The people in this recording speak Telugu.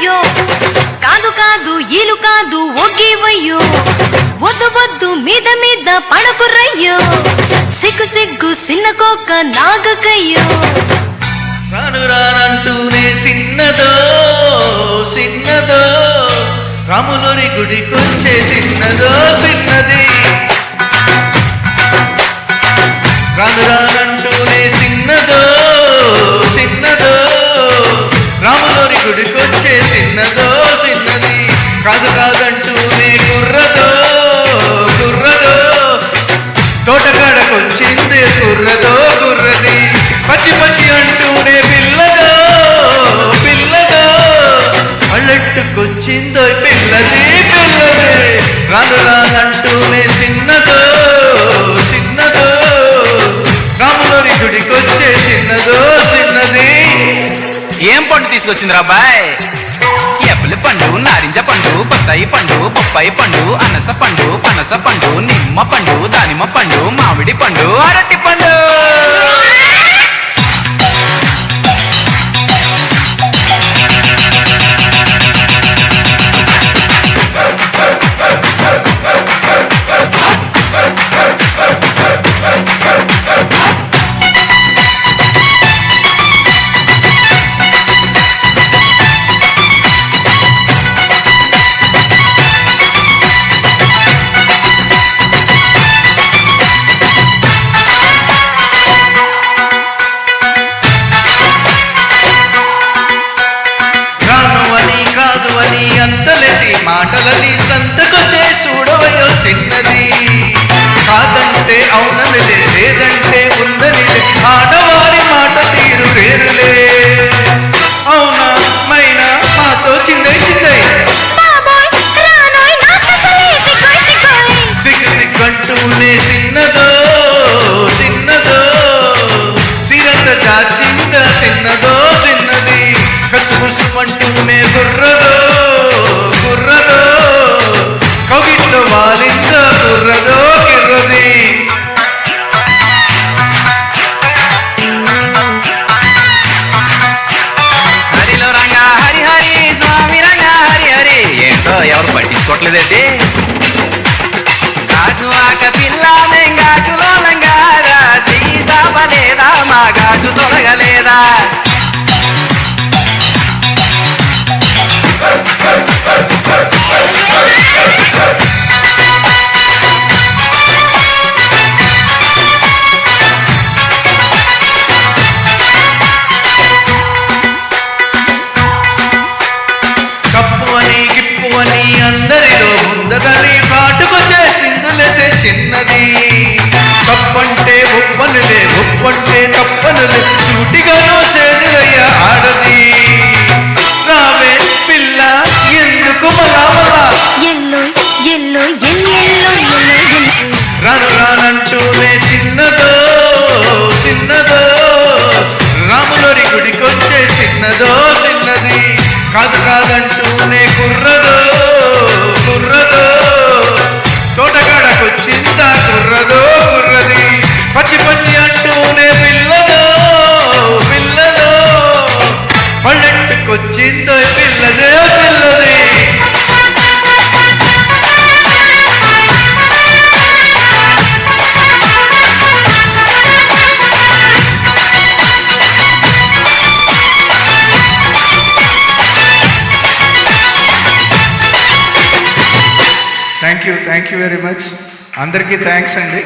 కుర్రయ్యో కాదు కాదు ఈలు కాదు ఒగ్గివయ్యో వద్దు వద్దు మీద మీద పడకుర్రయ్యో సిగ్గు సిగ్గు సిన్నకోక నాగకయ్యో రాను రానంటూనే సిన్నదో సిన్నదో రాములోని గుడికొచ్చే సిన్నదో సిన్నది రాను రానంటూనే సిన్నదో సిన్నదో రాములోని గుడికొచ్చే సిన్నదో సిన్నది కాదు కాదంటూనే కుర్రదో కుర్రదో తోటకాడకొచ్చిందే కుర్రదో కుర్రది పచ్చి పచ్చి అంటూనే పిల్లదో పిల్లదో పల్లెట్టుకొచ్చిందో పిల్లది పిల్లదే రాను రానంటూనే సిన్నదో సిన్నదో రాములోని గుడికొచ్చే సిన్నదో సిన్నది. ఏం పండు తీసుకొచ్చింది రాబాయ్? ఎప్పలి పండు, నారింజ పండు, బత్తాయి పండు, బొప్పాయి పండు, అనస పండు, పనస పండు, నిమ్మ పండు, దానిమ్మ పండు, మామిడి పండు, అరటి పండు. అంతలేసి మాటలని సంతకొచ్చే చూడవయో సిన్నది కాదంటే అవుననిలే లేదంటే ఉందనిలే ఆడవారి మాట తీరు వేరులే అవునా మైనా మాతో చిన్నది చిన్నది సిగ్గు సిగ్గంటూనే సిన్నదో సిన్నదో సిరంత చాచిందా సిన్నదో సిన్నది కసుకుసుమంటూనే కుర్రదో కుర్రదో కవిట్లో వాలిందా కుర్రదో కుర్రది హరిలో రంగా హరి హరి స్వామి రంగా హరి హరి ఏంటో ఎవరు పట్టించుకోవట్లేదండి. గాజు ఆక పిల్ల మేం గాజులో లంగారా సీసాపలేదా మా గాజు తొలగలేదా అందరిలో ముందరని పాటుకొచ్చే సింధులసే చిన్నది తప్పంటే ఒప్పనులే ఒప్పంటే తప్పనులే సూటిగాను చేసయ్యా ఆడది రావే పిల్ల ఎందుకు మలా రాను రానంటూనే సిన్నదో సిన్నదో రాములోని గుడికొచ్చే సిన్నదో సిన్నది కాదు కాదంటూనే కుర్రదో కుర్రదో తోటకాడకొచ్చిందా కుర్రదో కుర్రది పచ్చి పచ్చి అంటూనే పిల్లదో పిల్లదో పల్లెట్టుకొచ్చిందో పిల్లదే పిల్లది. థ్యాంక్ యూ వెరీ మచ్ అందరికీ థ్యాంక్స్ అండి.